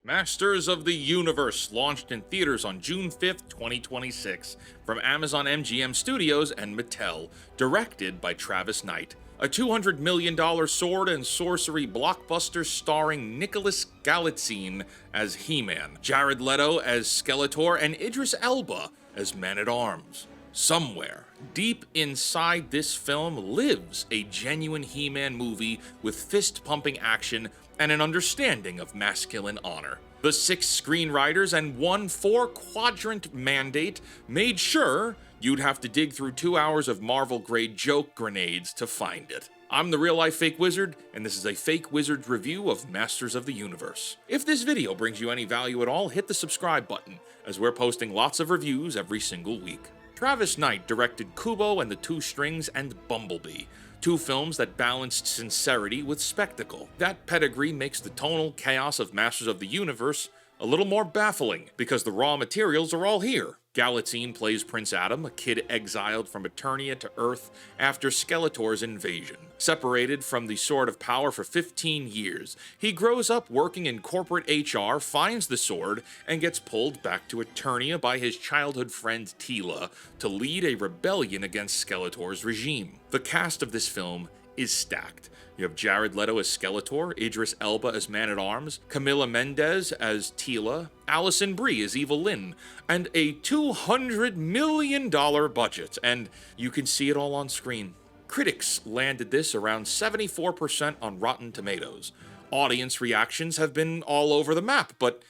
Masters of the Universe launched in theaters on June 5th, 2026, from Amazon MGM Studios and Mattel, directed by Travis Knight. A $200 million sword and sorcery blockbuster starring Nicholas Galitzine as He-Man, Jared Leto as Skeletor, and Idris Elba as Man-at-Arms. Somewhere, deep inside this film lives a genuine He-Man movie with fist-pumping action and an understanding of masculine honor. The 6 screenwriters and one 4-quadrant mandate made sure you'd have to dig through 2 hours of Marvel-grade joke grenades to find it. I'm the real-life Fake Wizard, and this is a Fake Wizard review of Masters of the Universe. If this video brings you any value at all, hit the subscribe button, as we're posting lots of reviews every single week. Travis Knight directed Kubo and the Two Strings and Bumblebee, 2 films that balanced sincerity with spectacle. That pedigree makes the tonal chaos of Masters of the Universe a little more baffling, because the raw materials are all here. Galitzine plays Prince Adam, a kid exiled from Eternia to Earth after Skeletor's invasion. Separated from the Sword of Power for 15 years, he grows up working in corporate HR, finds the sword, and gets pulled back to Eternia by his childhood friend Teela to lead a rebellion against Skeletor's regime. The cast of this film is stacked. You have Jared Leto as Skeletor, Idris Elba as Man-at-Arms, Camila Mendes as Teela, Alison Brie as Evil Lynn, and a $200 million budget, and you can see it all on screen. Critics landed this around 74% on Rotten Tomatoes. Audience reactions have been all over the map, but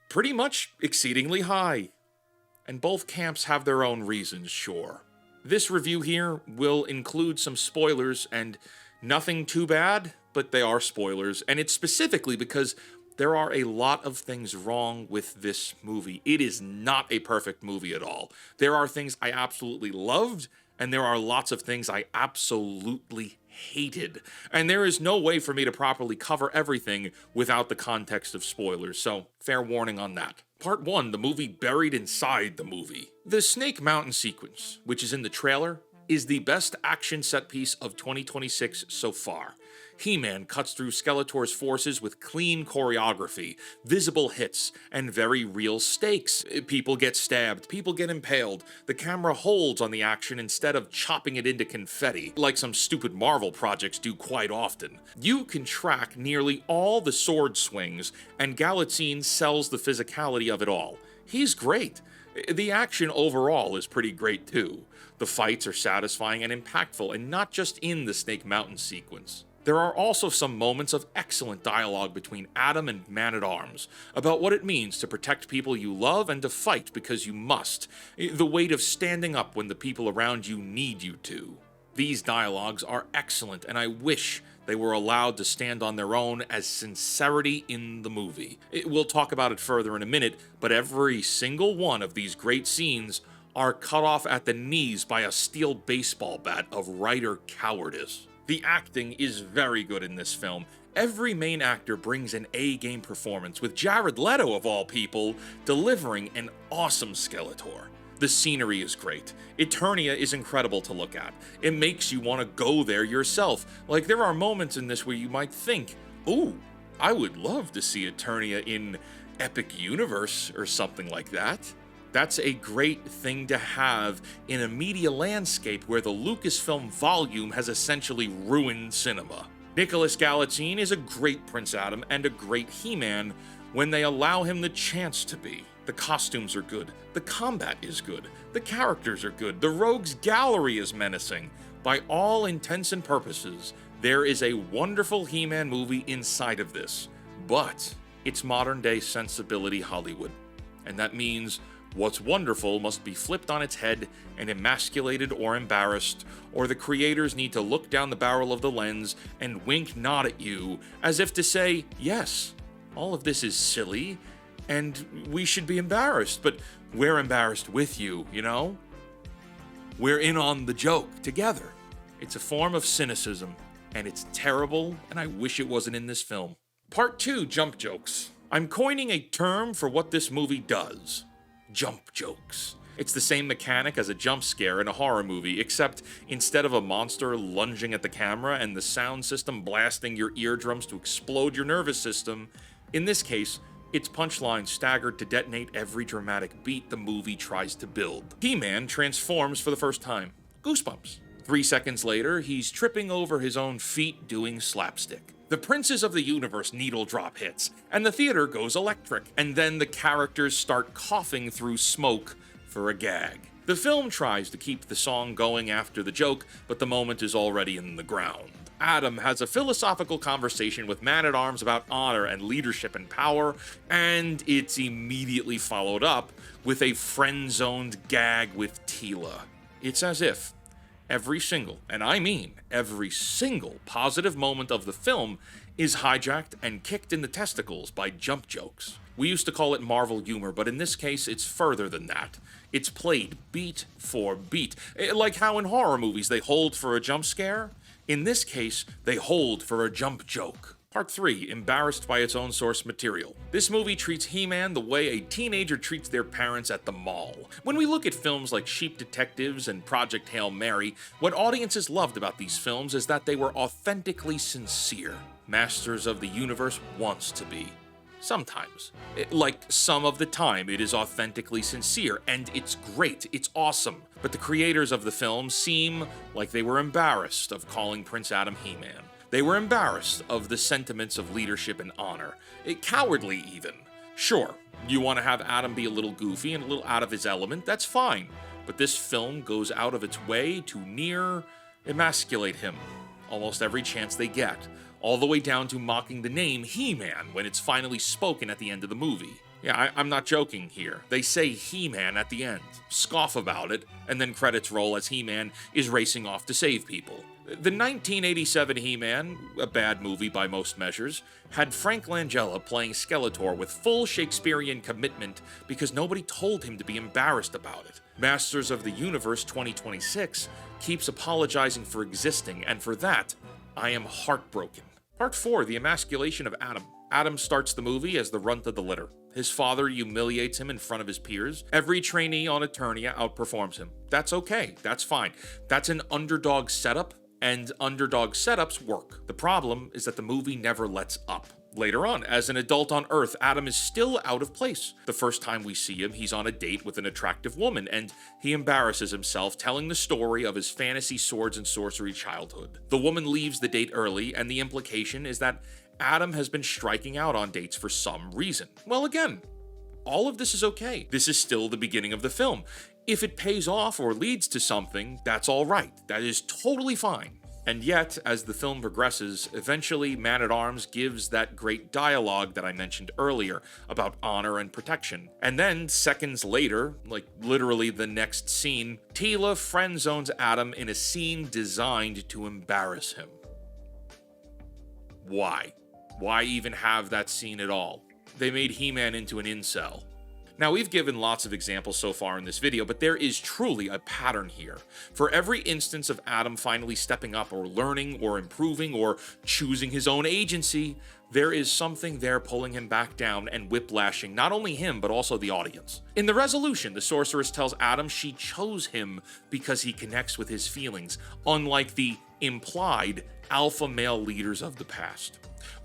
pretty much exceedingly high. And both camps have their own reasons, sure. This review here will include some spoilers, and nothing too bad, but they are spoilers, and it's specifically because there are a lot of things wrong with this movie. It is not a perfect movie at all. There are things I absolutely loved, and there are lots of things I absolutely hated. And there is no way for me to properly cover everything without the context of spoilers, so fair warning on that. Part 1, the movie buried inside the movie. The Snake Mountain sequence, which is in the trailer, is the best action set piece of 2026 so far. He-Man cuts through Skeletor's forces with clean choreography, visible hits, and very real stakes. People get stabbed, people get impaled, the camera holds on the action instead of chopping it into confetti, like some stupid Marvel projects do quite often. You can track nearly all the sword swings, and Galitzine sells the physicality of it all. He's great. The action overall is pretty great too. The fights are satisfying and impactful, and not just in the Snake Mountain sequence. There are also some moments of excellent dialogue between Adam and Man-at-Arms about what it means to protect people you love and to fight because you must. The weight of standing up when the people around you need you to. These dialogues are excellent, and I wish they were allowed to stand on their own as sincerity in the movie. We'll talk about it further in a minute, but every single one of these great scenes are cut off at the knees by a steel baseball bat of writer cowardice. The acting is very good in this film. Every main actor brings an A-game performance, with Jared Leto, of all people, delivering an awesome Skeletor. The scenery is great. Eternia is incredible to look at. It makes you want to go there yourself. Like, there are moments in this where you might think, ooh, I would love to see Eternia in Epic Universe or something like that. That's a great thing to have in a media landscape where the Lucasfilm volume has essentially ruined cinema. Nicholas Galitzine is a great Prince Adam and a great He-Man when they allow him the chance to be. The costumes are good, the combat is good, the characters are good, the rogues gallery is menacing. By all intents and purposes, there is a wonderful He-Man movie inside of this, but it's modern-day sensibility Hollywood, and that means what's wonderful must be flipped on its head and emasculated or embarrassed, or the creators need to look down the barrel of the lens and wink nod at you as if to say, yes, all of this is silly, and we should be embarrassed, but we're embarrassed with you, you know? We're in on the joke together. It's a form of cynicism, and it's terrible, and I wish it wasn't in this film. Part 2, jump jokes. I'm coining a term for what this movie does. Jump jokes. It's the same mechanic as a jump scare in a horror movie, except instead of a monster lunging at the camera and the sound system blasting your eardrums to explode your nervous system, in this case, its punchlines staggered to detonate every dramatic beat the movie tries to build. He-Man transforms for the first time. Goosebumps. 3 seconds later, he's tripping over his own feet doing slapstick. The Princes of the Universe needle drop hits, and the theater goes electric, and then the characters start coughing through smoke for a gag. The film tries to keep the song going after the joke, but the moment is already in the ground. Adam has a philosophical conversation with Man-at-Arms about honor and leadership and power, and it's immediately followed up with a friend-zoned gag with Teela. It's as if every single, and I mean every single, positive moment of the film is hijacked and kicked in the testicles by jump jokes. We used to call it Marvel humor, but in this case, it's further than that. It's played beat for beat. Like how in horror movies they hold for a jump scare. In this case, they hold for a jump joke. Part 3, embarrassed by its own source material. This movie treats He-Man the way a teenager treats their parents at the mall. When we look at films like Sheep Detectives and Project Hail Mary, what audiences loved about these films is that they were authentically sincere. Masters of the Universe wants to be. Sometimes. Like some of the time, it is authentically sincere, and it's great, it's awesome. But the creators of the film seem like they were embarrassed of calling Prince Adam He-Man. They were embarrassed of the sentiments of leadership and honor. Cowardly, even. Sure, you want to have Adam be a little goofy and a little out of his element, that's fine. But this film goes out of its way to near emasculate him almost every chance they get, all the way down to mocking the name He-Man when it's finally spoken at the end of the movie. Yeah, I'm not joking here. They say He-Man at the end, scoff about it, and then credits roll as He-Man is racing off to save people. The 1987 He-Man, a bad movie by most measures, had Frank Langella playing Skeletor with full Shakespearean commitment because nobody told him to be embarrassed about it. Masters of the Universe 2026 keeps apologizing for existing, and for that, I am heartbroken. Part 4, the emasculation of Adam. Adam starts the movie as the runt of the litter. His father humiliates him in front of his peers. Every trainee on Eternia outperforms him. That's okay, that's fine. That's an underdog setup, and underdog setups work. The problem is that the movie never lets up. Later on, as an adult on Earth, Adam is still out of place. The first time we see him, he's on a date with an attractive woman, and he embarrasses himself telling the story of his fantasy swords and sorcery childhood. The woman leaves the date early, and the implication is that Adam has been striking out on dates for some reason. Well, again, all of this is okay. This is still the beginning of the film. If it pays off or leads to something, that's all right. That is totally fine. And yet, as the film progresses, eventually Man-at-Arms gives that great dialogue that I mentioned earlier about honor and protection. And then, seconds later, like literally the next scene, Teela friend-zones Adam in a scene designed to embarrass him. Why? Why even have that scene at all? They made He-Man into an incel. Now, we've given lots of examples so far in this video, but there is truly a pattern here. For every instance of Adam finally stepping up or learning or improving or choosing his own agency, there is something there pulling him back down and whiplashing not only him, but also the audience. In the resolution, the sorceress tells Adam she chose him because he connects with his feelings, unlike the implied alpha male leaders of the past.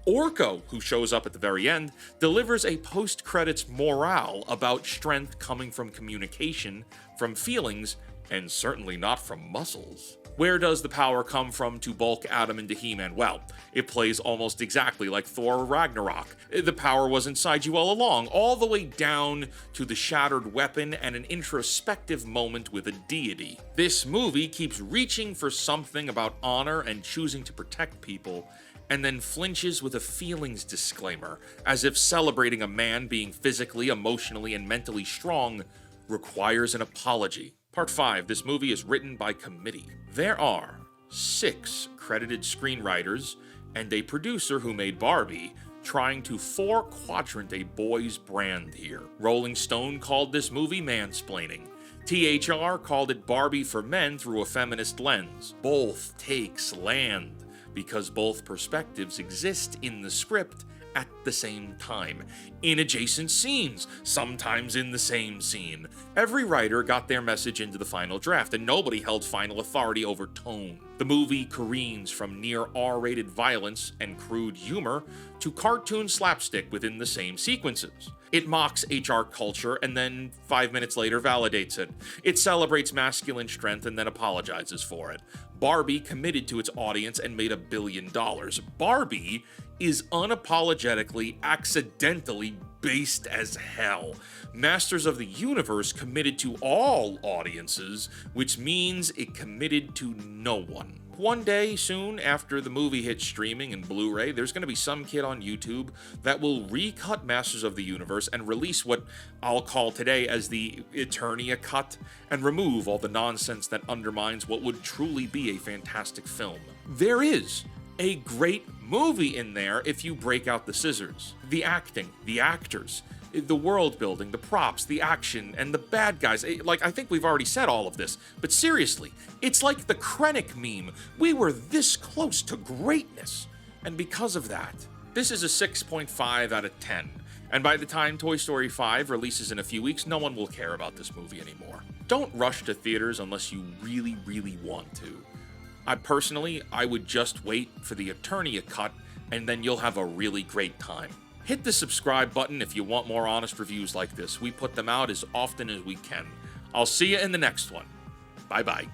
Orko, who shows up at the very end, delivers a post-credits morale about strength coming from communication, from feelings, and certainly not from muscles. Where does the power come from to bulk Adam into He-Man? Well, it plays almost exactly like Thor Ragnarok. The power was inside you all along, all the way down to the shattered weapon and an introspective moment with a deity. This movie keeps reaching for something about honor and choosing to protect people, and then flinches with a feelings disclaimer, as if celebrating a man being physically, emotionally, and mentally strong requires an apology. Part 5, this movie is written by committee. There are 6 credited screenwriters and a producer who made Barbie, trying to 4-quadrant a boys' brand here. Rolling Stone called this movie mansplaining. THR called it Barbie for men through a feminist lens. Both takes land, because both perspectives exist in the script at the same time, in adjacent scenes, sometimes in the same scene. Every writer got their message into the final draft, and nobody held final authority over tone. The movie careens from near R-rated violence and crude humor to cartoon slapstick within the same sequences. It mocks HR culture and then 5 minutes later validates it. It celebrates masculine strength and then apologizes for it. Barbie committed to its audience and made $1 billion. Barbie is unapologetically, accidentally based as hell. Masters of the Universe committed to all audiences, which means it committed to no one. One day soon, after the movie hits streaming and Blu-ray, there's going to be some kid on YouTube that will recut Masters of the Universe and release what I'll call today as the Eternia cut, and remove all the nonsense that undermines what would truly be a fantastic film. There is a great movie in there if you break out the scissors. The acting, the actors, the world building, the props, the action, and the bad guys. Like, I think we've already said all of this, but seriously, it's like the Krennic meme. We were this close to greatness. And because of that, this is a 6.5 out of 10. And by the time Toy Story 5 releases in a few weeks, no one will care about this movie anymore. Don't rush to theaters unless you really, really want to. I would just wait for the Eternia cut, and then you'll have a really great time. Hit the subscribe button if you want more honest reviews like this. We put them out as often as we can. I'll see you in the next one. Bye-bye.